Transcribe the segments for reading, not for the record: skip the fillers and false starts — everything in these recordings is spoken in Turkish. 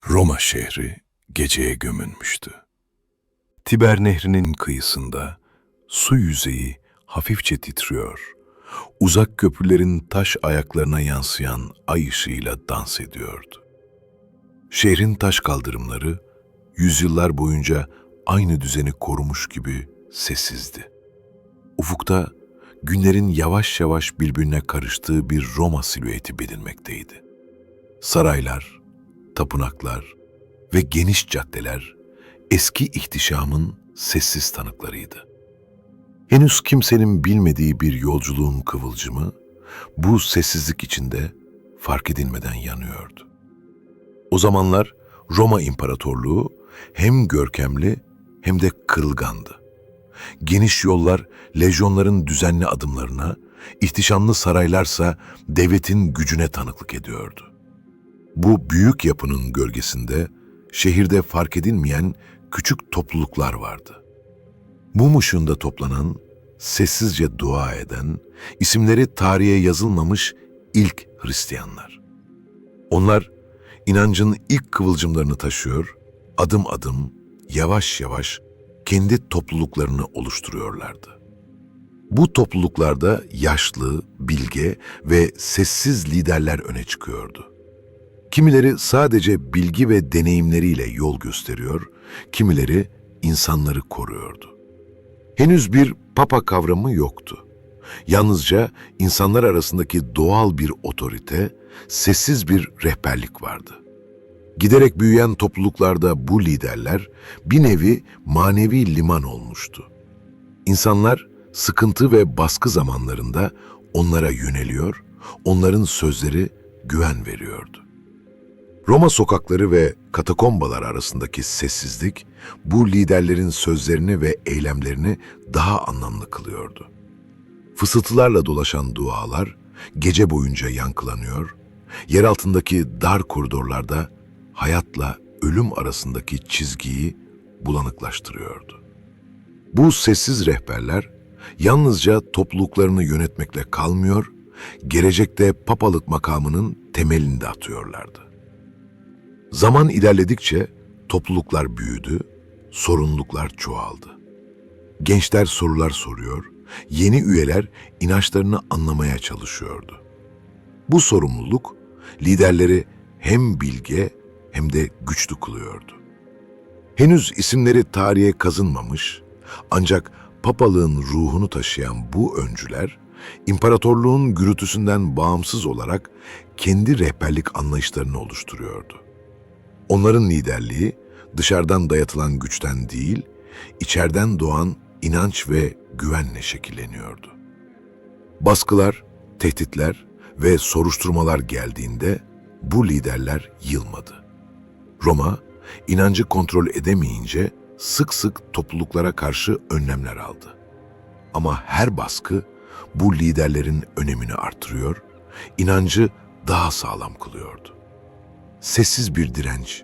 Roma şehri geceye gömülmüştü. Tiber Nehri'nin kıyısında su yüzeyi hafifçe titriyor, uzak köprülerin taş ayaklarına yansıyan ay ışığıyla dans ediyordu. Şehrin taş kaldırımları yüzyıllar boyunca aynı düzeni korumuş gibi sessizdi. Ufukta günlerin yavaş yavaş birbirine karıştığı bir Roma silüeti bilinmekteydi. Saraylar, tapınaklar ve geniş caddeler eski ihtişamın sessiz tanıklarıydı. Henüz kimsenin bilmediği bir yolculuğun kıvılcımı bu sessizlik içinde fark edilmeden yanıyordu. O zamanlar Roma İmparatorluğu hem görkemli hem de kırılgandı. Geniş yollar lejyonların düzenli adımlarına, ihtişamlı saraylarsa devletin gücüne tanıklık ediyordu. Bu büyük yapının gölgesinde şehirde fark edilmeyen küçük topluluklar vardı. Mum ışığında toplanan, sessizce dua eden, isimleri tarihe yazılmamış ilk Hristiyanlar. Onlar inancın ilk kıvılcımlarını taşıyor, adım adım, yavaş yavaş kendi topluluklarını oluşturuyorlardı. Bu topluluklarda yaşlı, bilge ve sessiz liderler öne çıkıyordu. Kimileri sadece bilgi ve deneyimleriyle yol gösteriyor, kimileri insanları koruyordu. Henüz bir papa kavramı yoktu. Yalnızca insanlar arasındaki doğal bir otorite, sessiz bir rehberlik vardı. Giderek büyüyen topluluklarda bu liderler bir nevi manevi liman olmuştu. İnsanlar sıkıntı ve baskı zamanlarında onlara yöneliyor, onların sözleri güven veriyordu. Roma sokakları ve katakombalar arasındaki sessizlik, bu liderlerin sözlerini ve eylemlerini daha anlamlı kılıyordu. Fısıltılarla dolaşan dualar gece boyunca yankılanıyor, yer altındaki dar koridorlarda hayatla ölüm arasındaki çizgiyi bulanıklaştırıyordu. Bu sessiz rehberler yalnızca topluluklarını yönetmekle kalmıyor, gelecekte papalık makamının temelini de atıyorlardı. Zaman ilerledikçe topluluklar büyüdü, sorumluluklar çoğaldı. Gençler sorular soruyor, yeni üyeler inançlarını anlamaya çalışıyordu. Bu sorumluluk liderleri hem bilge hem de güçlü kılıyordu. Henüz isimleri tarihe kazınmamış, ancak papalığın ruhunu taşıyan bu öncüler, imparatorluğun gürültüsünden bağımsız olarak kendi rehberlik anlayışlarını oluşturuyordu. Onların liderliği dışarıdan dayatılan güçten değil, içeriden doğan inanç ve güvenle şekilleniyordu. Baskılar, tehditler ve soruşturmalar geldiğinde bu liderler yılmadı. Roma, inancı kontrol edemeyince sık sık topluluklara karşı önlemler aldı. Ama her baskı bu liderlerin önemini artırıyor, inancı daha sağlam kılıyordu. Sessiz bir direnç,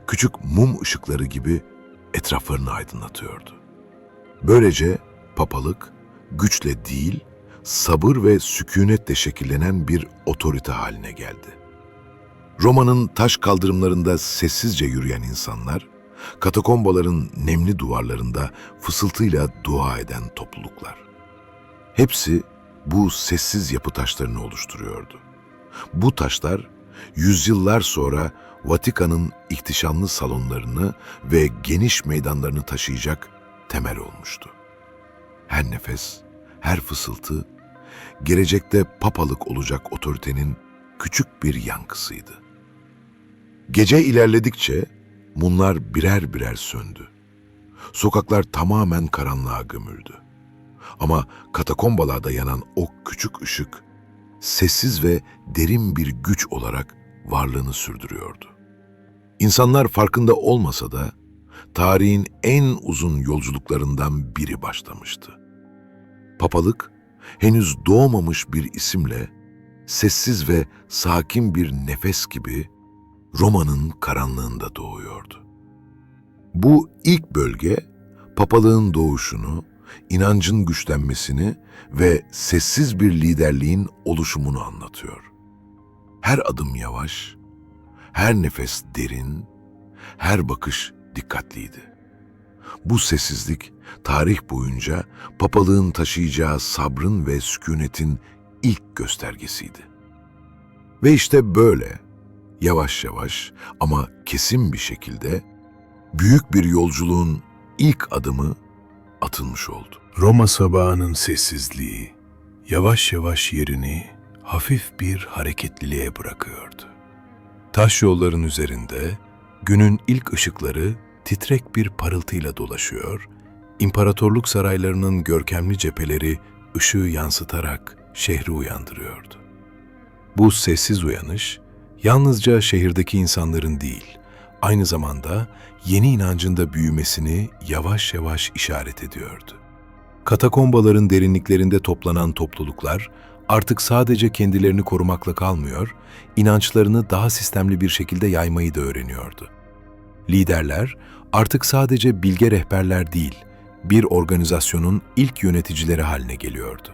küçük mum ışıkları gibi etraflarını aydınlatıyordu. Böylece papalık, güçle değil, sabır ve sükunetle şekillenen bir otorite haline geldi. Roma'nın taş kaldırımlarında sessizce yürüyen insanlar, katakombaların nemli duvarlarında fısıltıyla dua eden topluluklar. Hepsi bu sessiz yapı taşlarını oluşturuyordu. Bu taşlar, yüzyıllar sonra Vatikan'ın ihtişamlı salonlarını ve geniş meydanlarını taşıyacak temel olmuştu. Her nefes, her fısıltı, gelecekte papalık olacak otoritenin küçük bir yankısıydı. Gece ilerledikçe mumlar birer birer söndü. Sokaklar tamamen karanlığa gömüldü. Ama katakombalarda yanan o küçük ışık, sessiz ve derin bir güç olarak varlığını sürdürüyordu. İnsanlar farkında olmasa da tarihin en uzun yolculuklarından biri başlamıştı. Papalık, henüz doğmamış bir isimle, sessiz ve sakin bir nefes gibi Roma'nın karanlığında doğuyordu. Bu ilk bölge, papalığın doğuşunu, inancın güçlenmesini ve sessiz bir liderliğin oluşumunu anlatıyor. Her adım yavaş, her nefes derin, her bakış dikkatliydi. Bu sessizlik, tarih boyunca papalığın taşıyacağı sabrın ve sükunetin ilk göstergesiydi. Ve işte böyle, yavaş yavaş ama kesin bir şekilde büyük bir yolculuğun ilk adımı atılmış oldu. Roma sabahının sessizliği yavaş yavaş yerini hafif bir hareketliliğe bırakıyordu. Taş yolların üzerinde günün ilk ışıkları titrek bir parıltıyla dolaşıyor, imparatorluk saraylarının görkemli cepheleri ışığı yansıtarak şehri uyandırıyordu. Bu sessiz uyanış, yalnızca şehirdeki insanların değil, aynı zamanda yeni inancın da büyümesini yavaş yavaş işaret ediyordu. Katakombaların derinliklerinde toplanan topluluklar artık sadece kendilerini korumakla kalmıyor, inançlarını daha sistemli bir şekilde yaymayı da öğreniyordu. Liderler artık sadece bilge rehberler değil, bir organizasyonun ilk yöneticileri haline geliyordu.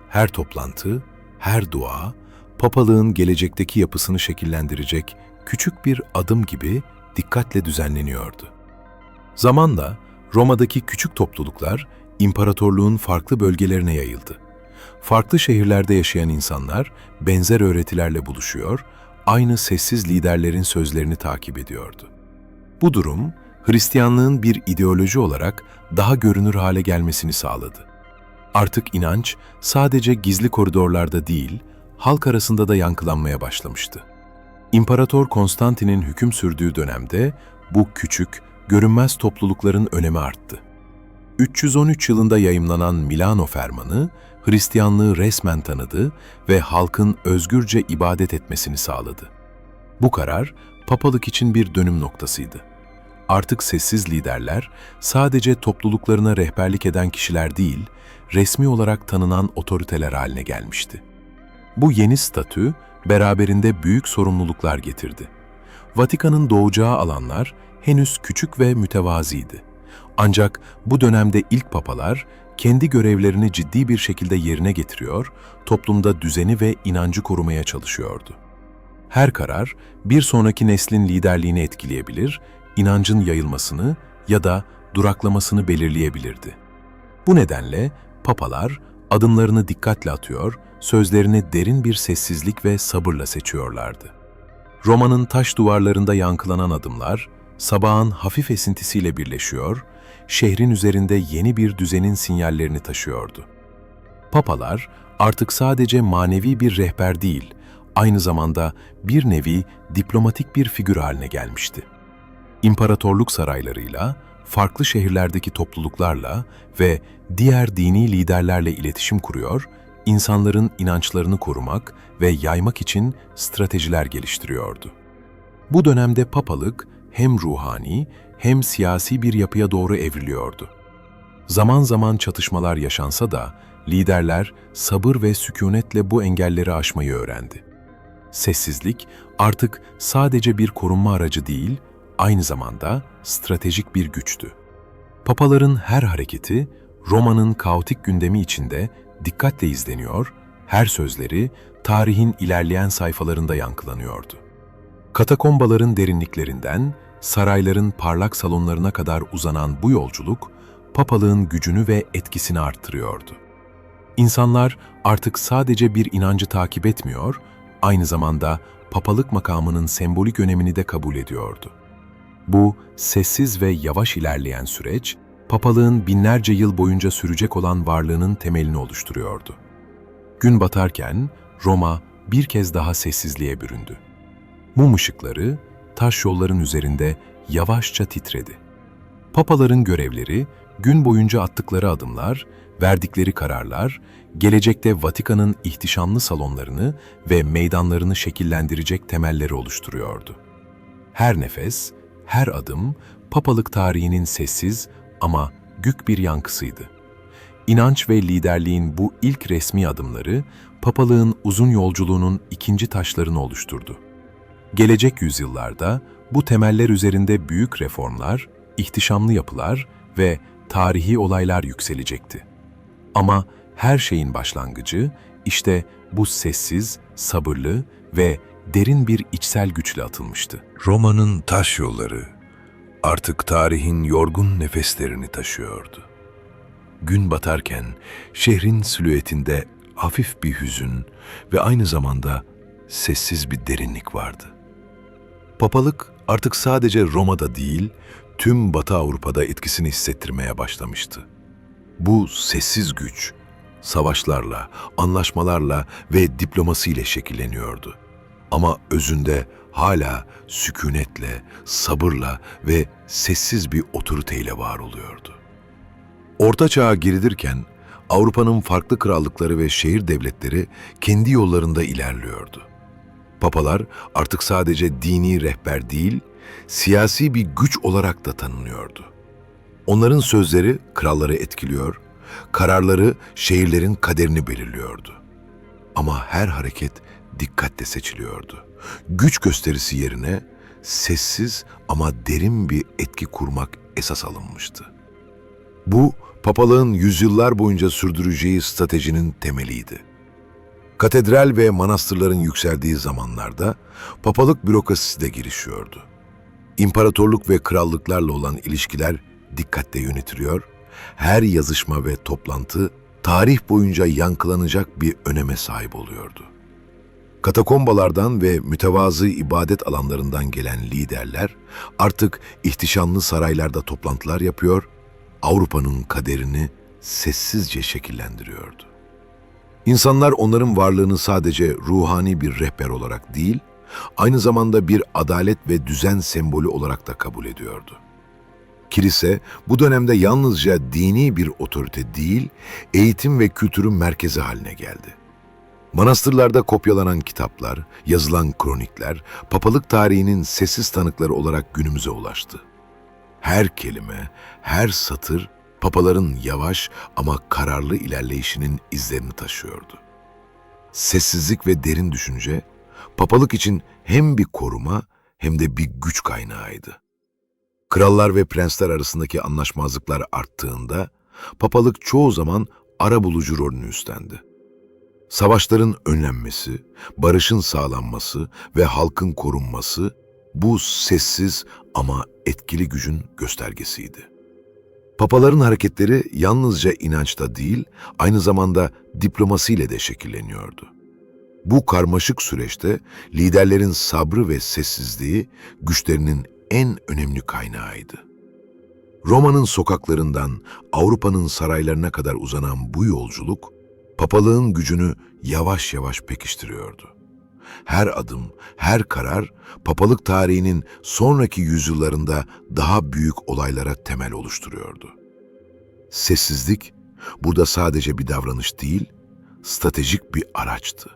Her toplantı, her dua, papalığın gelecekteki yapısını şekillendirecek küçük bir adım gibi dikkatle düzenleniyordu. Zamanla Roma'daki küçük topluluklar imparatorluğun farklı bölgelerine yayıldı. Farklı şehirlerde yaşayan insanlar benzer öğretilerle buluşuyor, aynı sessiz liderlerin sözlerini takip ediyordu. Bu durum, Hristiyanlığın bir ideoloji olarak daha görünür hale gelmesini sağladı. Artık inanç sadece gizli koridorlarda değil, halk arasında da yankılanmaya başlamıştı. İmparator Konstantin'in hüküm sürdüğü dönemde bu küçük, görünmez toplulukların önemi arttı. 313 yılında yayımlanan Milano Fermanı, Hristiyanlığı resmen tanıdı ve halkın özgürce ibadet etmesini sağladı. Bu karar, papalık için bir dönüm noktasıydı. Artık sessiz liderler, sadece topluluklarına rehberlik eden kişiler değil, resmi olarak tanınan otoriteler haline gelmişti. Bu yeni statü, beraberinde büyük sorumluluklar getirdi. Vatikan'ın doğacağı alanlar henüz küçük ve mütevazıydı. Ancak bu dönemde ilk papalar, kendi görevlerini ciddi bir şekilde yerine getiriyor, toplumda düzeni ve inancı korumaya çalışıyordu. Her karar, bir sonraki neslin liderliğini etkileyebilir, inancın yayılmasını ya da duraklamasını belirleyebilirdi. Bu nedenle papalar adımlarını dikkatle atıyor, sözlerini derin bir sessizlik ve sabırla seçiyorlardı. Roma'nın taş duvarlarında yankılanan adımlar, sabahın hafif esintisiyle birleşiyor, şehrin üzerinde yeni bir düzenin sinyallerini taşıyordu. Papalar artık sadece manevi bir rehber değil, aynı zamanda bir nevi diplomatik bir figür haline gelmişti. İmparatorluk saraylarıyla, farklı şehirlerdeki topluluklarla ve diğer dini liderlerle iletişim kuruyor, insanların inançlarını korumak ve yaymak için stratejiler geliştiriyordu. Bu dönemde papalık hem ruhani hem siyasi bir yapıya doğru evriliyordu. Zaman zaman çatışmalar yaşansa da liderler sabır ve sükunetle bu engelleri aşmayı öğrendi. Sessizlik artık sadece bir korunma aracı değil, aynı zamanda stratejik bir güçtü. Papaların her hareketi, Roma'nın kaotik gündemi içinde dikkatle izleniyor, her sözleri tarihin ilerleyen sayfalarında yankılanıyordu. Katakombaların derinliklerinden, sarayların parlak salonlarına kadar uzanan bu yolculuk, papalığın gücünü ve etkisini arttırıyordu. İnsanlar artık sadece bir inancı takip etmiyor, aynı zamanda papalık makamının sembolik önemini de kabul ediyordu. Bu sessiz ve yavaş ilerleyen süreç, papalığın binlerce yıl boyunca sürecek olan varlığının temelini oluşturuyordu. Gün batarken Roma bir kez daha sessizliğe büründü. Mum ışıkları taş yolların üzerinde yavaşça titredi. Papaların görevleri, gün boyunca attıkları adımlar, verdikleri kararlar, gelecekte Vatikan'ın ihtişamlı salonlarını ve meydanlarını şekillendirecek temelleri oluşturuyordu. Her nefes, her adım, papalık tarihinin sessiz ama gük bir yankısıydı. İnanç ve liderliğin bu ilk resmi adımları, papalığın uzun yolculuğunun ikinci taşlarını oluşturdu. Gelecek yüzyıllarda bu temeller üzerinde büyük reformlar, ihtişamlı yapılar ve tarihi olaylar yükselecekti. Ama her şeyin başlangıcı işte bu sessiz, sabırlı ve derin bir içsel güçle atılmıştı. Roma'nın taş yolları artık tarihin yorgun nefeslerini taşıyordu. Gün batarken şehrin silüetinde hafif bir hüzün ve aynı zamanda sessiz bir derinlik vardı. Papalık artık sadece Roma'da değil, tüm Batı Avrupa'da etkisini hissettirmeye başlamıştı. Bu sessiz güç, savaşlarla, anlaşmalarla ve diplomasiyle şekilleniyordu. Ama özünde hala sükunetle, sabırla ve sessiz bir otoriteyle var oluyordu. Orta Çağ'a girilirken Avrupa'nın farklı krallıkları ve şehir devletleri kendi yollarında ilerliyordu. Papalar artık sadece dini rehber değil, siyasi bir güç olarak da tanınıyordu. Onların sözleri kralları etkiliyor, kararları şehirlerin kaderini belirliyordu. Ama her hareket dikkatle seçiliyordu. Güç gösterisi yerine sessiz ama derin bir etki kurmak esas alınmıştı. Bu, papalığın yüzyıllar boyunca sürdüreceği stratejinin temeliydi. Katedral ve manastırların yükseldiği zamanlarda papalık bürokrasisi de gelişiyordu. İmparatorluk ve krallıklarla olan ilişkiler dikkatle yönetiliyor, her yazışma ve toplantı tarih boyunca yankılanacak bir öneme sahip oluyordu. Katakombalardan ve mütevazı ibadet alanlarından gelen liderler artık ihtişamlı saraylarda toplantılar yapıyor, Avrupa'nın kaderini sessizce şekillendiriyordu. İnsanlar onların varlığını sadece ruhani bir rehber olarak değil, aynı zamanda bir adalet ve düzen sembolü olarak da kabul ediyordu. Kilise bu dönemde yalnızca dini bir otorite değil, eğitim ve kültürün merkezi haline geldi. Manastırlarda kopyalanan kitaplar, yazılan kronikler, papalık tarihinin sessiz tanıkları olarak günümüze ulaştı. Her kelime, her satır, papaların yavaş ama kararlı ilerleyişinin izlerini taşıyordu. Sessizlik ve derin düşünce, papalık için hem bir koruma hem de bir güç kaynağıydı. Krallar ve prensler arasındaki anlaşmazlıklar arttığında, papalık çoğu zaman arabulucu rolünü üstlendi. Savaşların önlenmesi, barışın sağlanması ve halkın korunması, bu sessiz ama etkili gücün göstergesiydi. Papaların hareketleri yalnızca inançta değil, aynı zamanda diplomasiyle de şekilleniyordu. Bu karmaşık süreçte liderlerin sabrı ve sessizliği güçlerinin en önemli kaynağıydı. Roma'nın sokaklarından Avrupa'nın saraylarına kadar uzanan bu yolculuk, papalığın gücünü yavaş yavaş pekiştiriyordu. Her adım, her karar, papalık tarihinin sonraki yüzyıllarında daha büyük olaylara temel oluşturuyordu. Sessizlik, burada sadece bir davranış değil, stratejik bir araçtı.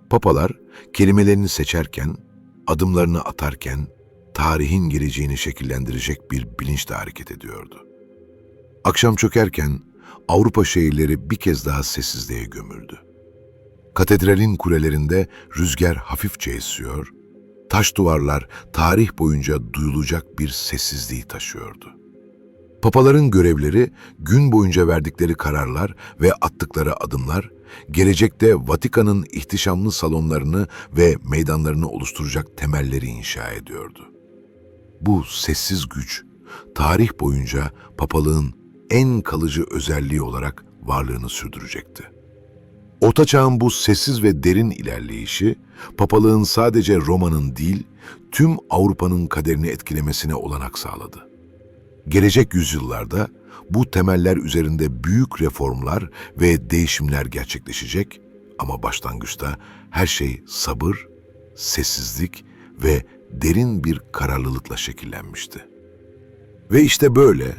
Papalar, kelimelerini seçerken, adımlarını atarken, tarihin geleceğini şekillendirecek bir bilinçle hareket ediyordu. Akşam çökerken, Avrupa şehirleri bir kez daha sessizliğe gömüldü. Katedralin kulelerinde rüzgar hafifçe esiyor, taş duvarlar tarih boyunca duyulacak bir sessizliği taşıyordu. Papaların görevleri, gün boyunca verdikleri kararlar ve attıkları adımlar, gelecekte Vatikan'ın ihtişamlı salonlarını ve meydanlarını oluşturacak temelleri inşa ediyordu. Bu sessiz güç, tarih boyunca papalığın en kalıcı özelliği olarak varlığını sürdürecekti. Orta Çağ'ın bu sessiz ve derin ilerleyişi, papalığın sadece Roma'nın değil, tüm Avrupa'nın kaderini etkilemesine olanak sağladı. Gelecek yüzyıllarda bu temeller üzerinde büyük reformlar ve değişimler gerçekleşecek ama başlangıçta her şey sabır, sessizlik ve derin bir kararlılıkla şekillenmişti. Ve işte böyle,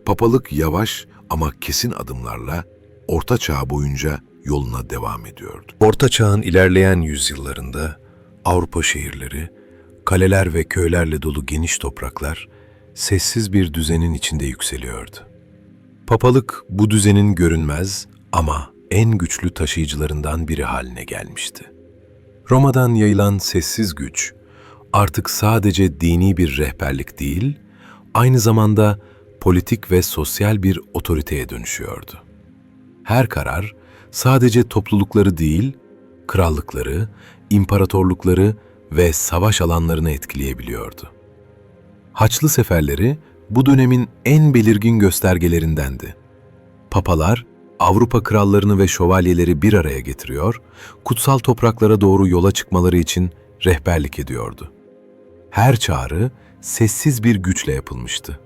papalık yavaş ama kesin adımlarla Orta Çağ boyunca yoluna devam ediyordu. Orta Çağ'ın ilerleyen yüzyıllarında Avrupa şehirleri, kaleler ve köylerle dolu geniş topraklar, sessiz bir düzenin içinde yükseliyordu. Papalık bu düzenin görünmez ama en güçlü taşıyıcılarından biri haline gelmişti. Roma'dan yayılan sessiz güç, artık sadece dini bir rehberlik değil, aynı zamanda politik ve sosyal bir otoriteye dönüşüyordu. Her karar sadece toplulukları değil, krallıkları, imparatorlukları ve savaş alanlarını etkileyebiliyordu. Haçlı seferleri bu dönemin en belirgin göstergelerindendi. Papalar, Avrupa krallarını ve şövalyeleri bir araya getiriyor, kutsal topraklara doğru yola çıkmaları için rehberlik ediyordu. Her çağrı sessiz bir güçle yapılmıştı.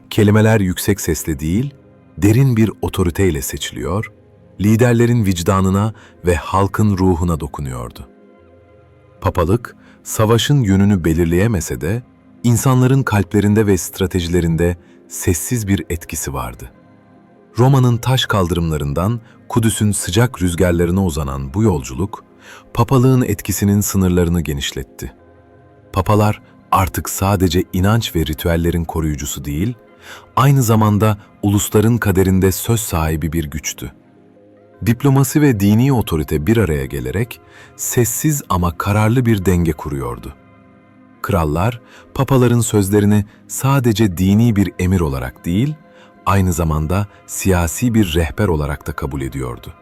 Kelimeler yüksek sesle değil, derin bir otoriteyle seçiliyor, liderlerin vicdanına ve halkın ruhuna dokunuyordu. Papalık, savaşın yönünü belirleyemese de, insanların kalplerinde ve stratejilerinde sessiz bir etkisi vardı. Roma'nın taş kaldırımlarından Kudüs'ün sıcak rüzgarlarına uzanan bu yolculuk, papalığın etkisinin sınırlarını genişletti. Papalar artık sadece inanç ve ritüellerin koruyucusu değil, aynı zamanda ulusların kaderinde söz sahibi bir güçtü. Diplomasi ve dini otorite bir araya gelerek sessiz ama kararlı bir denge kuruyordu. Krallar, papaların sözlerini sadece dini bir emir olarak değil, aynı zamanda siyasi bir rehber olarak da kabul ediyordu.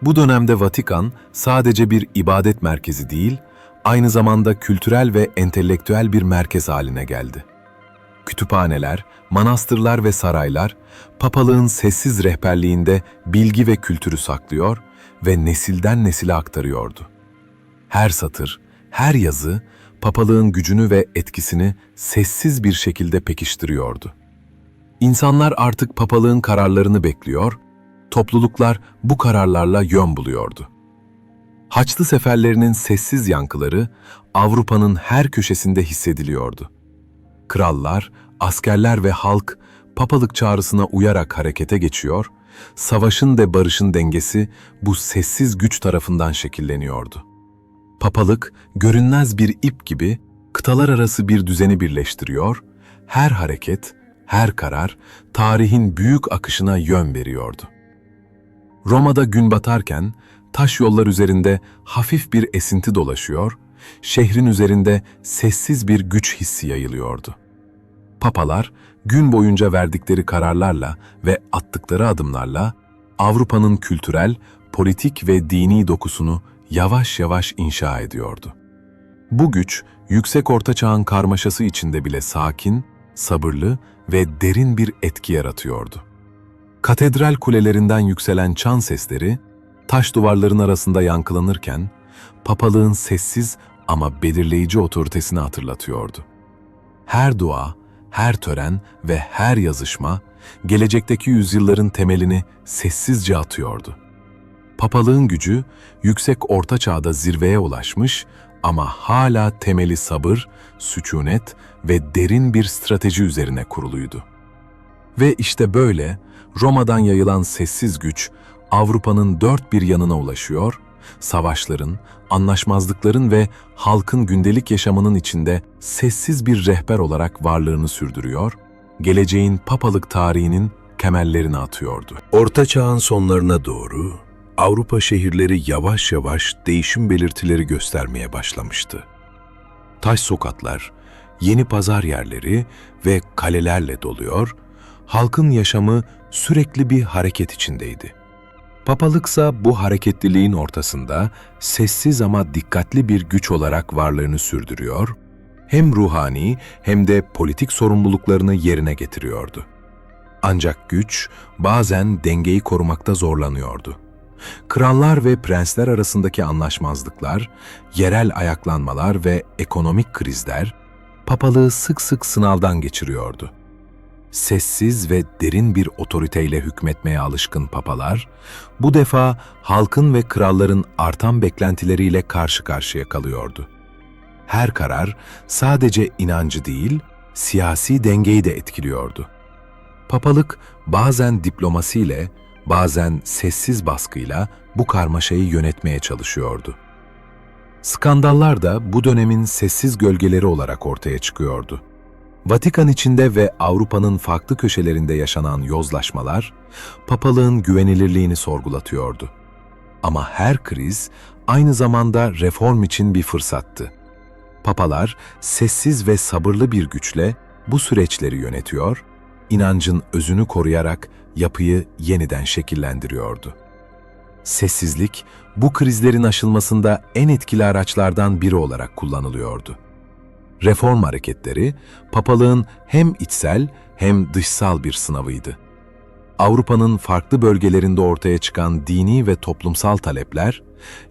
Bu dönemde Vatikan sadece bir ibadet merkezi değil, aynı zamanda kültürel ve entelektüel bir merkez haline geldi. Kütüphaneler, manastırlar ve saraylar, papalığın sessiz rehberliğinde bilgi ve kültürü saklıyor ve nesilden nesile aktarıyordu. Her satır, her yazı, papalığın gücünü ve etkisini sessiz bir şekilde pekiştiriyordu. İnsanlar artık papalığın kararlarını bekliyor, topluluklar bu kararlarla yön buluyordu. Haçlı seferlerinin sessiz yankıları Avrupa'nın her köşesinde hissediliyordu. Krallar, askerler ve halk papalık çağrısına uyarak harekete geçiyor, savaşın ve barışın dengesi bu sessiz güç tarafından şekilleniyordu. Papalık, görünmez bir ip gibi kıtalar arası bir düzeni birleştiriyor, her hareket, her karar tarihin büyük akışına yön veriyordu. Roma'da gün batarken taş yollar üzerinde hafif bir esinti dolaşıyor, şehrin üzerinde sessiz bir güç hissi yayılıyordu. Papalar gün boyunca verdikleri kararlarla ve attıkları adımlarla Avrupa'nın kültürel, politik ve dini dokusunu yavaş yavaş inşa ediyordu. Bu güç, yüksek orta çağın karmaşası içinde bile sakin, sabırlı ve derin bir etki yaratıyordu. Katedral kulelerinden yükselen çan sesleri, taş duvarların arasında yankılanırken, papalığın sessiz ama belirleyici otoritesini hatırlatıyordu. Her dua, her tören ve her yazışma, gelecekteki yüzyılların temelini sessizce atıyordu. Papalığın gücü, yüksek orta çağda zirveye ulaşmış ama hala temeli sabır, sükunet ve derin bir strateji üzerine kuruluydu. Ve işte böyle, Roma'dan yayılan sessiz güç, Avrupa'nın dört bir yanına ulaşıyor, savaşların, anlaşmazlıkların ve halkın gündelik yaşamının içinde sessiz bir rehber olarak varlığını sürdürüyor, geleceğin papalık tarihinin temellerini atıyordu. Orta Çağ'ın sonlarına doğru, Avrupa şehirleri yavaş yavaş değişim belirtileri göstermeye başlamıştı. Taş sokaklar, yeni pazar yerleri ve kalelerle doluyor, halkın yaşamı sürekli bir hareket içindeydi. Papalıksa bu hareketliliğin ortasında sessiz ama dikkatli bir güç olarak varlığını sürdürüyor, hem ruhani hem de politik sorumluluklarını yerine getiriyordu. Ancak güç bazen dengeyi korumakta zorlanıyordu. Krallar ve prensler arasındaki anlaşmazlıklar, yerel ayaklanmalar ve ekonomik krizler papalığı sık sık sınavdan geçiriyordu. Sessiz ve derin bir otoriteyle hükmetmeye alışkın papalar, bu defa halkın ve kralların artan beklentileriyle karşı karşıya kalıyordu. Her karar sadece inancı değil, siyasi dengeyi de etkiliyordu. Papalık bazen diplomasiyle, bazen sessiz baskıyla bu karmaşayı yönetmeye çalışıyordu. Skandallar da bu dönemin sessiz gölgeleri olarak ortaya çıkıyordu. Vatikan içinde ve Avrupa'nın farklı köşelerinde yaşanan yozlaşmalar, papalığın güvenilirliğini sorgulatıyordu. Ama her kriz aynı zamanda reform için bir fırsattı. Papalar sessiz ve sabırlı bir güçle bu süreçleri yönetiyor, inancın özünü koruyarak yapıyı yeniden şekillendiriyordu. Sessizlik, bu krizlerin aşılmasında en etkili araçlardan biri olarak kullanılıyordu. Reform hareketleri, papalığın hem içsel hem dışsal bir sınavıydı. Avrupa'nın farklı bölgelerinde ortaya çıkan dini ve toplumsal talepler,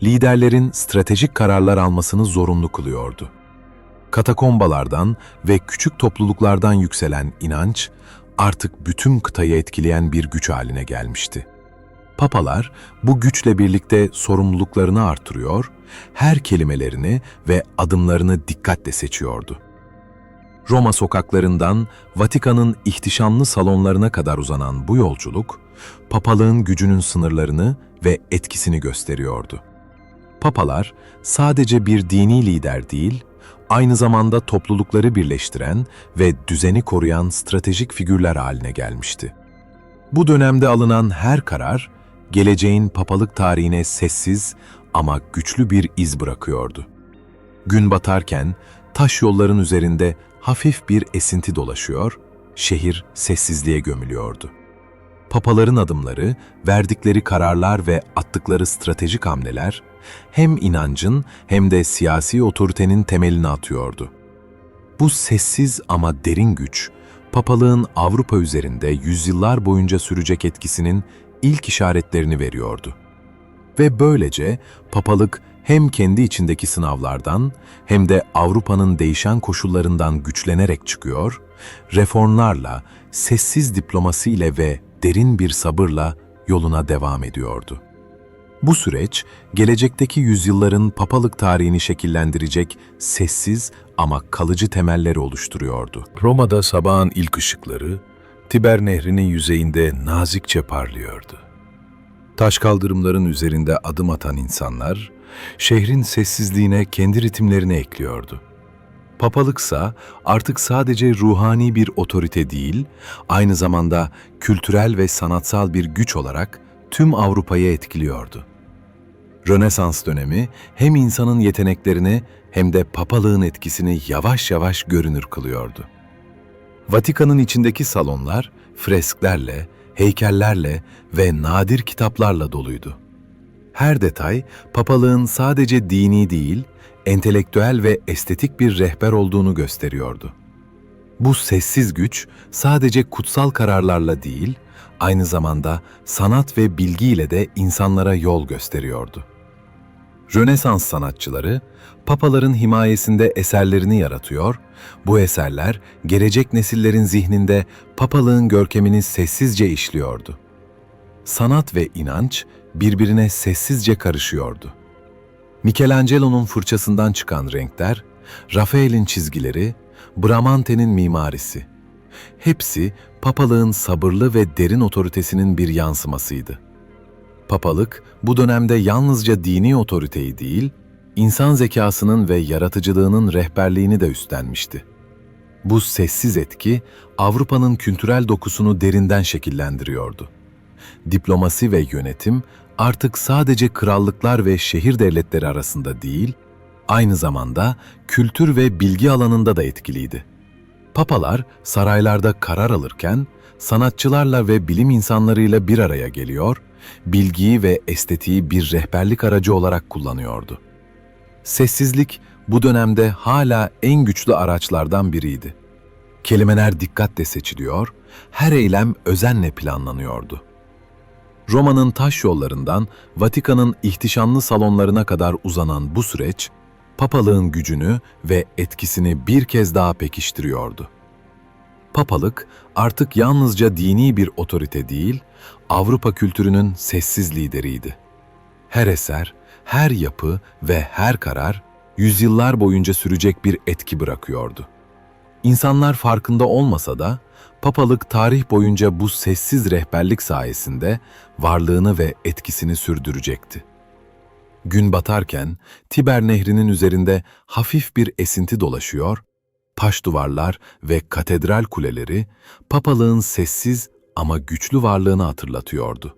liderlerin stratejik kararlar almasını zorunlu kılıyordu. Katakombalardan ve küçük topluluklardan yükselen inanç, artık bütün kıtayı etkileyen bir güç haline gelmişti. Papalar bu güçle birlikte sorumluluklarını artırıyor, her kelimelerini ve adımlarını dikkatle seçiyordu. Roma sokaklarından Vatikan'ın ihtişamlı salonlarına kadar uzanan bu yolculuk, papalığın gücünün sınırlarını ve etkisini gösteriyordu. Papalar sadece bir dini lider değil, aynı zamanda toplulukları birleştiren ve düzeni koruyan stratejik figürler haline gelmişti. Bu dönemde alınan her karar, geleceğin papalık tarihine sessiz ama güçlü bir iz bırakıyordu. Gün batarken taş yolların üzerinde hafif bir esinti dolaşıyor, şehir sessizliğe gömülüyordu. Papaların adımları, verdikleri kararlar ve attıkları stratejik hamleler, hem inancın hem de siyasi otoritenin temelini atıyordu. Bu sessiz ama derin güç, papalığın Avrupa üzerinde yüzyıllar boyunca sürecek etkisinin ilk işaretlerini veriyordu. Ve böylece papalık hem kendi içindeki sınavlardan hem de Avrupa'nın değişen koşullarından güçlenerek çıkıyor, reformlarla, sessiz diplomasiyle ve derin bir sabırla yoluna devam ediyordu. Bu süreç, gelecekteki yüzyılların papalık tarihini şekillendirecek sessiz ama kalıcı temelleri oluşturuyordu. Roma'da sabahın ilk ışıkları, Tiber Nehri'nin yüzeyinde nazikçe parlıyordu. Taş kaldırımların üzerinde adım atan insanlar, şehrin sessizliğine kendi ritimlerini ekliyordu. Papalıksa artık sadece ruhani bir otorite değil, aynı zamanda kültürel ve sanatsal bir güç olarak tüm Avrupa'yı etkiliyordu. Rönesans dönemi hem insanın yeteneklerini hem de papalığın etkisini yavaş yavaş görünür kılıyordu. Vatikan'ın içindeki salonlar fresklerle, heykellerle ve nadir kitaplarla doluydu. Her detay papalığın sadece dini değil, entelektüel ve estetik bir rehber olduğunu gösteriyordu. Bu sessiz güç sadece kutsal kararlarla değil, aynı zamanda sanat ve bilgiyle de insanlara yol gösteriyordu. Rönesans sanatçıları, papaların himayesinde eserlerini yaratıyor, bu eserler gelecek nesillerin zihninde papalığın görkemini sessizce işliyordu. Sanat ve inanç birbirine sessizce karışıyordu. Michelangelo'nun fırçasından çıkan renkler, Rafael'in çizgileri, Bramante'nin mimarisi. Hepsi papalığın sabırlı ve derin otoritesinin bir yansımasıydı. Papalık bu dönemde yalnızca dini otoriteyi değil, insan zekasının ve yaratıcılığının rehberliğini de üstlenmişti. Bu sessiz etki Avrupa'nın kültürel dokusunu derinden şekillendiriyordu. Diplomasi ve yönetim artık sadece krallıklar ve şehir devletleri arasında değil, aynı zamanda kültür ve bilgi alanında da etkiliydi. Papalar saraylarda karar alırken sanatçılarla ve bilim insanlarıyla bir araya geliyor, bilgiyi ve estetiği bir rehberlik aracı olarak kullanıyordu. Sessizlik bu dönemde hala en güçlü araçlardan biriydi. Kelimeler dikkatle seçiliyor, her eylem özenle planlanıyordu. Roma'nın taş yollarından Vatikan'ın ihtişamlı salonlarına kadar uzanan bu süreç, papalığın gücünü ve etkisini bir kez daha pekiştiriyordu. Papalık artık yalnızca dini bir otorite değil, Avrupa kültürünün sessiz lideriydi. Her eser, her yapı ve her karar yüzyıllar boyunca sürecek bir etki bırakıyordu. İnsanlar farkında olmasa da, papalık tarih boyunca bu sessiz rehberlik sayesinde varlığını ve etkisini sürdürecekti. Gün batarken Tiber Nehri'nin üzerinde hafif bir esinti dolaşıyor, taş duvarlar ve katedral kuleleri papalığın sessiz ama güçlü varlığını hatırlatıyordu.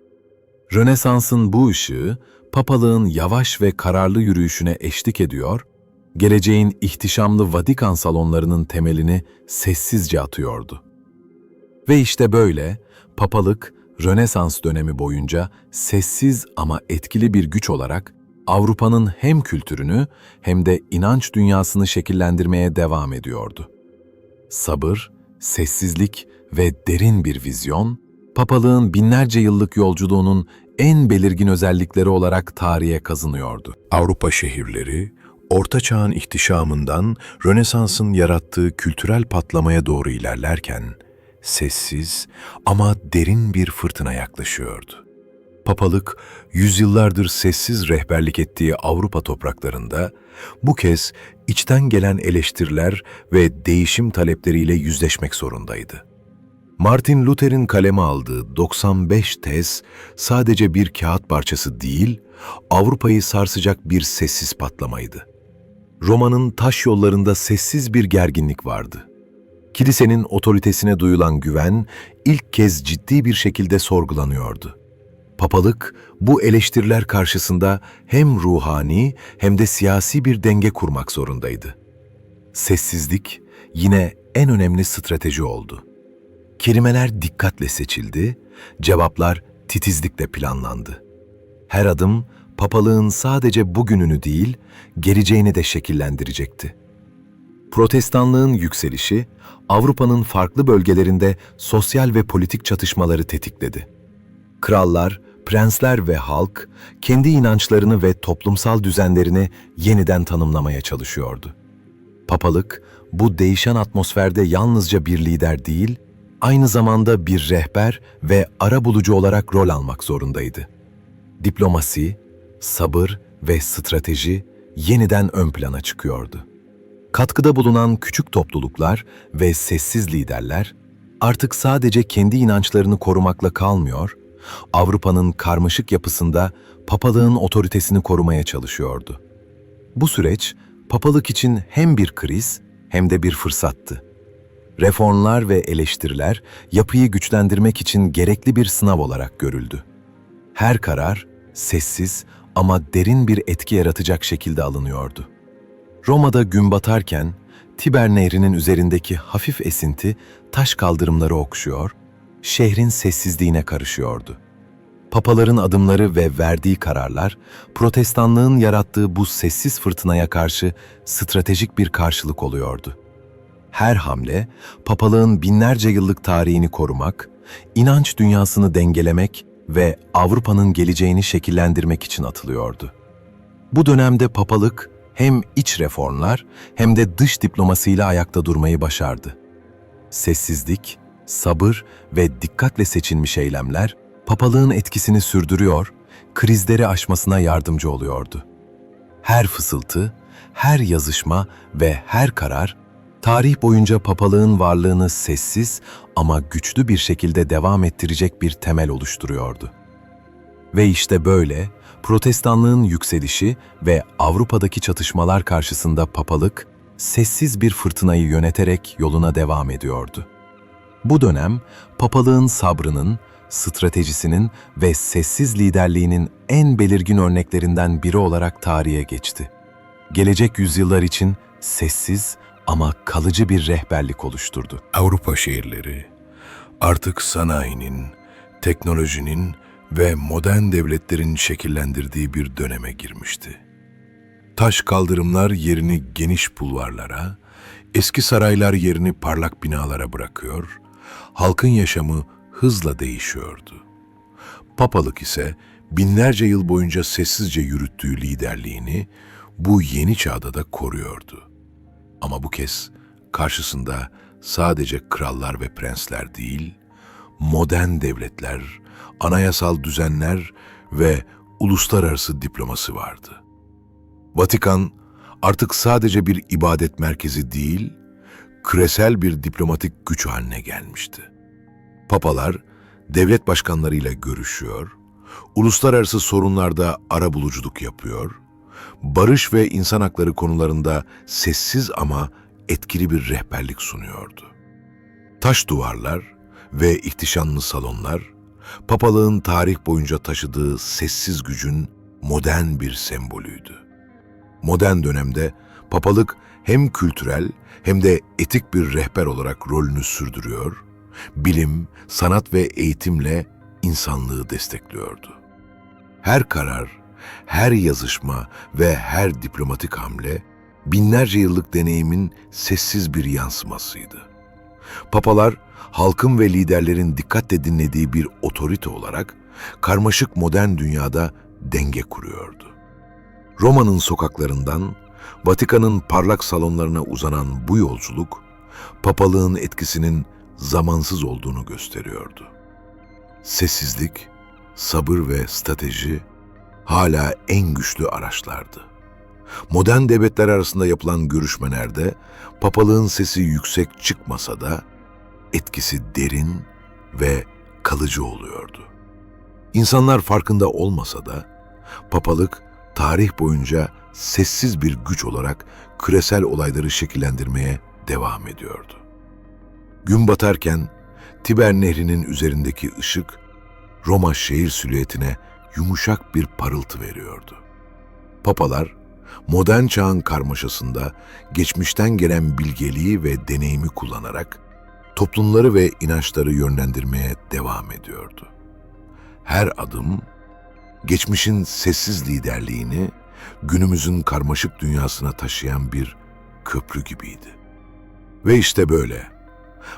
Rönesans'ın bu ışığı papalığın yavaş ve kararlı yürüyüşüne eşlik ediyor, geleceğin ihtişamlı Vatikan salonlarının temelini sessizce atıyordu. Ve işte böyle papalık Rönesans dönemi boyunca sessiz ama etkili bir güç olarak Avrupa'nın hem kültürünü hem de inanç dünyasını şekillendirmeye devam ediyordu. Sabır, sessizlik ve derin bir vizyon, papalığın binlerce yıllık yolculuğunun en belirgin özellikleri olarak tarihe kazınıyordu. Avrupa şehirleri, Orta Çağ'ın ihtişamından Rönesans'ın yarattığı kültürel patlamaya doğru ilerlerken, sessiz ama derin bir fırtına yaklaşıyordu. Papalık, yüzyıllardır sessiz rehberlik ettiği Avrupa topraklarında, bu kez içten gelen eleştiriler ve değişim talepleriyle yüzleşmek zorundaydı. Martin Luther'in kaleme aldığı 95 tez sadece bir kağıt parçası değil, Avrupa'yı sarsacak bir sessiz patlamaydı. Roma'nın taş yollarında sessiz bir gerginlik vardı. Kilisenin otoritesine duyulan güven ilk kez ciddi bir şekilde sorgulanıyordu. Papalık bu eleştiriler karşısında hem ruhani hem de siyasi bir denge kurmak zorundaydı. Sessizlik yine en önemli strateji oldu. Kelimeler dikkatle seçildi, cevaplar titizlikle planlandı. Her adım papalığın sadece bugününü değil, geleceğini de şekillendirecekti. Protestanlığın yükselişi, Avrupa'nın farklı bölgelerinde sosyal ve politik çatışmaları tetikledi. Krallar, prensler ve halk, kendi inançlarını ve toplumsal düzenlerini yeniden tanımlamaya çalışıyordu. Papalık, bu değişen atmosferde yalnızca bir lider değil, aynı zamanda bir rehber ve arabulucu olarak rol almak zorundaydı. Diplomasi, sabır ve strateji yeniden ön plana çıkıyordu. Katkıda bulunan küçük topluluklar ve sessiz liderler artık sadece kendi inançlarını korumakla kalmıyor, Avrupa'nın karmaşık yapısında papalığın otoritesini korumaya çalışıyordu. Bu süreç, papalık için hem bir kriz hem de bir fırsattı. Reformlar ve eleştiriler yapıyı güçlendirmek için gerekli bir sınav olarak görüldü. Her karar sessiz ama derin bir etki yaratacak şekilde alınıyordu. Roma'da gün batarken Tiber Nehri'nin üzerindeki hafif esinti taş kaldırımları okşuyor, şehrin sessizliğine karışıyordu. Papaların adımları ve verdiği kararlar, Protestanlığın yarattığı bu sessiz fırtınaya karşı stratejik bir karşılık oluyordu. Her hamle, papalığın binlerce yıllık tarihini korumak, inanç dünyasını dengelemek ve Avrupa'nın geleceğini şekillendirmek için atılıyordu. Bu dönemde papalık hem iç reformlar hem de dış diplomasıyla ayakta durmayı başardı. Sessizlik, sabır ve dikkatle seçilmiş eylemler, papalığın etkisini sürdürüyor, krizleri aşmasına yardımcı oluyordu. Her fısıltı, her yazışma ve her karar, tarih boyunca papalığın varlığını sessiz ama güçlü bir şekilde devam ettirecek bir temel oluşturuyordu. Ve işte böyle, Protestanlığın yükselişi ve Avrupa'daki çatışmalar karşısında papalık, sessiz bir fırtınayı yöneterek yoluna devam ediyordu. Bu dönem, papalığın sabrının, stratejisinin ve sessiz liderliğinin en belirgin örneklerinden biri olarak tarihe geçti. Gelecek yüzyıllar için sessiz ama kalıcı bir rehberlik oluşturdu. Avrupa şehirleri artık sanayinin, teknolojinin ve modern devletlerin şekillendirdiği bir döneme girmişti. Taş kaldırımlar yerini geniş bulvarlara, eski saraylar yerini parlak binalara bırakıyor, halkın yaşamı hızla değişiyordu. Papalık ise binlerce yıl boyunca sessizce yürüttüğü liderliğini bu yeni çağda da koruyordu. Ama bu kez karşısında sadece krallar ve prensler değil, modern devletler, anayasal düzenler ve uluslararası diplomasi vardı. Vatikan artık sadece bir ibadet merkezi değil, küresel bir diplomatik güç haline gelmişti. Papalar devlet başkanlarıyla görüşüyor, uluslararası sorunlarda arabuluculuk yapıyor, barış ve insan hakları konularında sessiz ama etkili bir rehberlik sunuyordu. Taş duvarlar ve ihtişamlı salonlar, papalığın tarih boyunca taşıdığı sessiz gücün modern bir sembolüydü. Modern dönemde papalık hem kültürel hem de etik bir rehber olarak rolünü sürdürüyor, bilim, sanat ve eğitimle insanlığı destekliyordu. Her karar, Her yazışma ve her diplomatik hamle binlerce yıllık deneyimin sessiz bir yansımasıydı. Papalar, halkın ve liderlerin dikkatle dinlediği bir otorite olarak karmaşık modern dünyada denge kuruyordu. Roma'nın sokaklarından Vatikan'ın parlak salonlarına uzanan bu yolculuk, papalığın etkisinin zamansız olduğunu gösteriyordu. Sessizlik, sabır ve strateji hala en güçlü araçlardı. Modern devletler arasında yapılan görüşmelerde papalığın sesi yüksek çıkmasa da etkisi derin ve kalıcı oluyordu. İnsanlar farkında olmasa da papalık tarih boyunca sessiz bir güç olarak küresel olayları şekillendirmeye devam ediyordu. Gün batarken Tiber Nehri'nin üzerindeki ışık Roma şehir silüetine yumuşak bir parıltı veriyordu. Papalar, modern çağın karmaşasında geçmişten gelen bilgeliği ve deneyimi kullanarak toplumları ve inançları yönlendirmeye devam ediyordu. Her adım, geçmişin sessiz liderliğini günümüzün karmaşık dünyasına taşıyan bir köprü gibiydi. Ve işte böyle,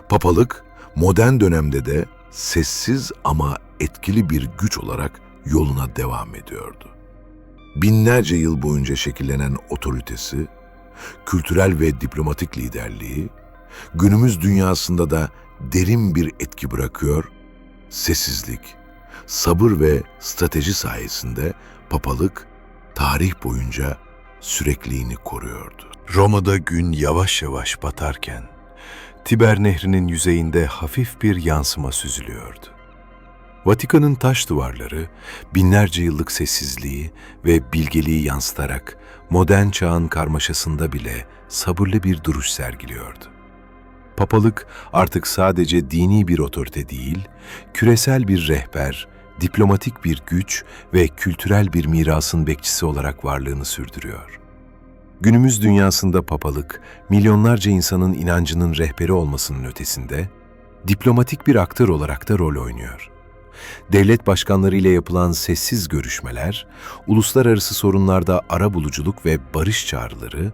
papalık modern dönemde de sessiz ama etkili bir güç olarak yoluna devam ediyordu. Binlerce yıl boyunca şekillenen otoritesi, kültürel ve diplomatik liderliği, günümüz dünyasında da derin bir etki bırakıyor, sessizlik, sabır ve strateji sayesinde papalık tarih boyunca sürekliliğini koruyordu. Roma'da gün yavaş yavaş batarken, Tiber Nehri'nin yüzeyinde hafif bir yansıma süzülüyordu. Vatikan'ın taş duvarları, binlerce yıllık sessizliği ve bilgeliği yansıtarak modern çağın karmaşasında bile sabırlı bir duruş sergiliyordu. Papalık artık sadece dini bir otorite değil, küresel bir rehber, diplomatik bir güç ve kültürel bir mirasın bekçisi olarak varlığını sürdürüyor. Günümüz dünyasında papalık, milyonlarca insanın inancının rehberi olmasının ötesinde, diplomatik bir aktör olarak da rol oynuyor. Devlet başkanları ile yapılan sessiz görüşmeler, uluslararası sorunlarda arabuluculuk ve barış çağrıları,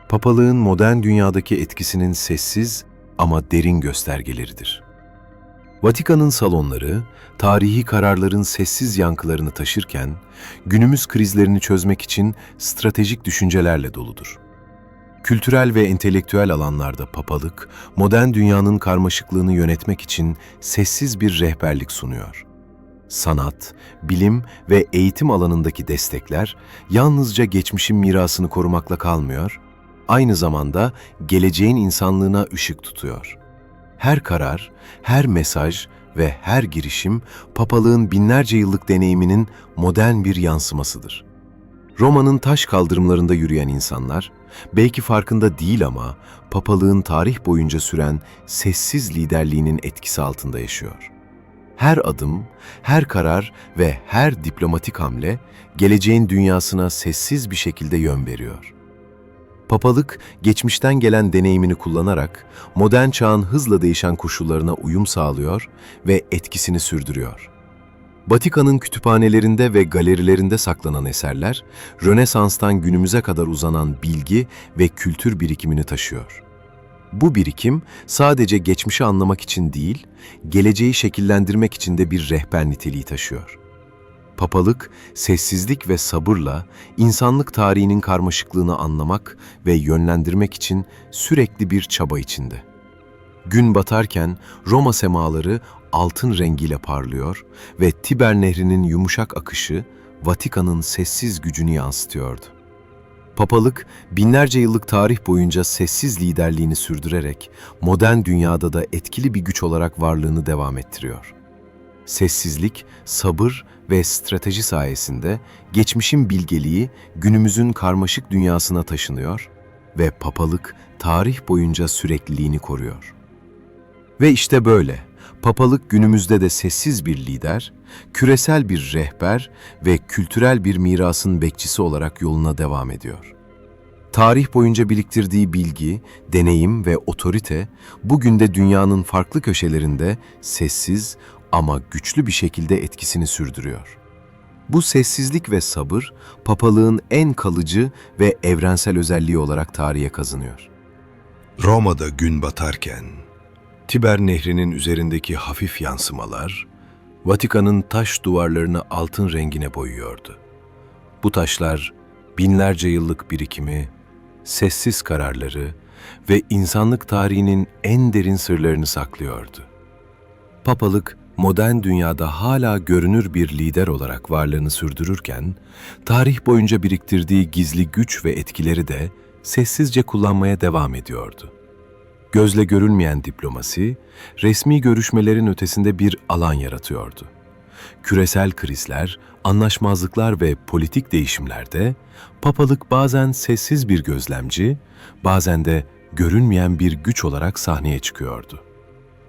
papalığın modern dünyadaki etkisinin sessiz ama derin göstergeleridir. Vatikan'ın salonları, tarihi kararların sessiz yankılarını taşırken, günümüz krizlerini çözmek için stratejik düşüncelerle doludur. Kültürel ve entelektüel alanlarda papalık, modern dünyanın karmaşıklığını yönetmek için sessiz bir rehberlik sunuyor. Sanat, bilim ve eğitim alanındaki destekler yalnızca geçmişin mirasını korumakla kalmıyor, aynı zamanda geleceğin insanlığına ışık tutuyor. Her karar, her mesaj ve her girişim papalığın binlerce yıllık deneyiminin modern bir yansımasıdır. Roma'nın taş kaldırımlarında yürüyen insanlar, belki farkında değil ama papalığın tarih boyunca süren sessiz liderliğinin etkisi altında yaşıyor. Her adım, her karar ve her diplomatik hamle geleceğin dünyasına sessiz bir şekilde yön veriyor. Papalık, geçmişten gelen deneyimini kullanarak modern çağın hızla değişen koşullarına uyum sağlıyor ve etkisini sürdürüyor. Vatikan'ın kütüphanelerinde ve galerilerinde saklanan eserler, Rönesans'tan günümüze kadar uzanan bilgi ve kültür birikimini taşıyor. Bu birikim sadece geçmişi anlamak için değil, geleceği şekillendirmek için de bir rehber niteliği taşıyor. Papalık, sessizlik ve sabırla insanlık tarihinin karmaşıklığını anlamak ve yönlendirmek için sürekli bir çaba içinde. Gün batarken Roma semaları altın rengiyle parlıyor ve Tiber Nehri'nin yumuşak akışı Vatikan'ın sessiz gücünü yansıtıyordu. Papalık, binlerce yıllık tarih boyunca sessiz liderliğini sürdürerek modern dünyada da etkili bir güç olarak varlığını devam ettiriyor. Sessizlik, sabır ve strateji sayesinde geçmişin bilgeliği günümüzün karmaşık dünyasına taşınıyor ve papalık tarih boyunca sürekliliğini koruyor. Ve işte böyle, papalık günümüzde de sessiz bir lider, küresel bir rehber ve kültürel bir mirasın bekçisi olarak yoluna devam ediyor. Tarih boyunca biriktirdiği bilgi, deneyim ve otorite, bugün de dünyanın farklı köşelerinde sessiz ama güçlü bir şekilde etkisini sürdürüyor. Bu sessizlik ve sabır, papalığın en kalıcı ve evrensel özelliği olarak tarihe kazınıyor. Roma'da gün batarken, Tiber Nehri'nin üzerindeki hafif yansımalar, Vatikan'ın taş duvarlarını altın rengine boyuyordu. Bu taşlar, binlerce yıllık birikimi, sessiz kararları ve insanlık tarihinin en derin sırlarını saklıyordu. Papalık, modern dünyada hala görünür bir lider olarak varlığını sürdürürken, tarih boyunca biriktirdiği gizli güç ve etkileri de sessizce kullanmaya devam ediyordu. Gözle görülmeyen diplomasi, resmi görüşmelerin ötesinde bir alan yaratıyordu. Küresel krizler, anlaşmazlıklar ve politik değişimlerde, papalık bazen sessiz bir gözlemci, bazen de görünmeyen bir güç olarak sahneye çıkıyordu.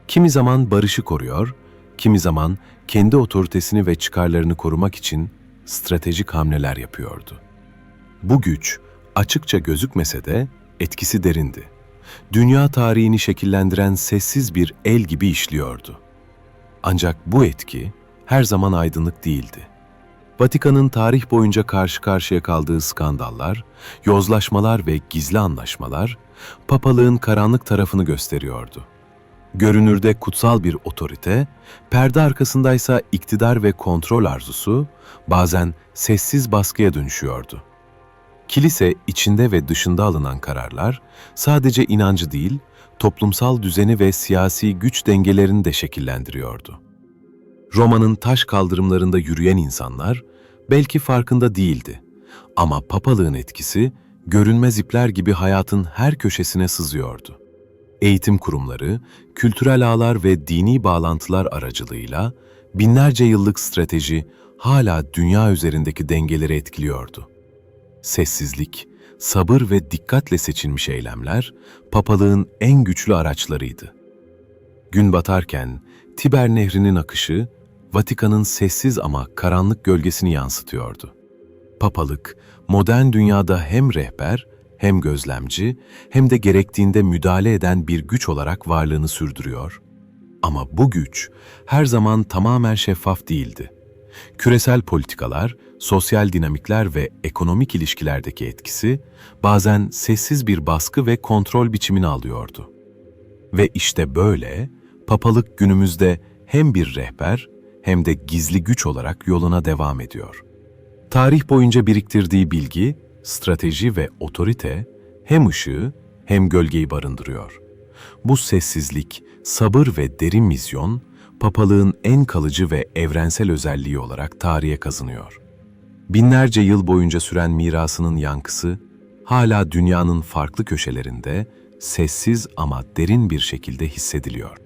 Kimi zaman barışı koruyor, kimi zaman kendi otoritesini ve çıkarlarını korumak için stratejik hamleler yapıyordu. Bu güç açıkça gözükmese de etkisi derindi. Dünya tarihini şekillendiren sessiz bir el gibi işliyordu. Ancak bu etki her zaman aydınlık değildi. Vatikan'ın tarih boyunca karşı karşıya kaldığı skandallar, yozlaşmalar ve gizli anlaşmalar, papalığın karanlık tarafını gösteriyordu. Görünürde kutsal bir otorite, perde arkasındaysa iktidar ve kontrol arzusu bazen sessiz baskıya dönüşüyordu. Kilise içinde ve dışında alınan kararlar sadece inancı değil, toplumsal düzeni ve siyasi güç dengelerini de şekillendiriyordu. Roma'nın taş kaldırımlarında yürüyen insanlar belki farkında değildi ama papalığın etkisi görünmez ipler gibi hayatın her köşesine sızıyordu. Eğitim kurumları, kültürel ağlar ve dini bağlantılar aracılığıyla binlerce yıllık strateji hala dünya üzerindeki dengeleri etkiliyordu. Sessizlik, sabır ve dikkatle seçilmiş eylemler papalığın en güçlü araçlarıydı. Gün batarken Tiber Nehri'nin akışı Vatikan'ın sessiz ama karanlık gölgesini yansıtıyordu. Papalık, modern dünyada hem rehber, hem gözlemci, hem de gerektiğinde müdahale eden bir güç olarak varlığını sürdürüyor. Ama bu güç her zaman tamamen şeffaf değildi. Küresel politikalar, sosyal dinamikler ve ekonomik ilişkilerdeki etkisi bazen sessiz bir baskı ve kontrol biçimini alıyordu. Ve işte böyle, papalık günümüzde hem bir rehber hem de gizli güç olarak yoluna devam ediyor. Tarih boyunca biriktirdiği bilgi, strateji ve otorite hem ışığı hem gölgeyi barındırıyor. Bu sessizlik, sabır ve derin vizyon, papalığın en kalıcı ve evrensel özelliği olarak tarihe kazınıyor. Binlerce yıl boyunca süren mirasının yankısı, hala dünyanın farklı köşelerinde sessiz ama derin bir şekilde hissediliyor.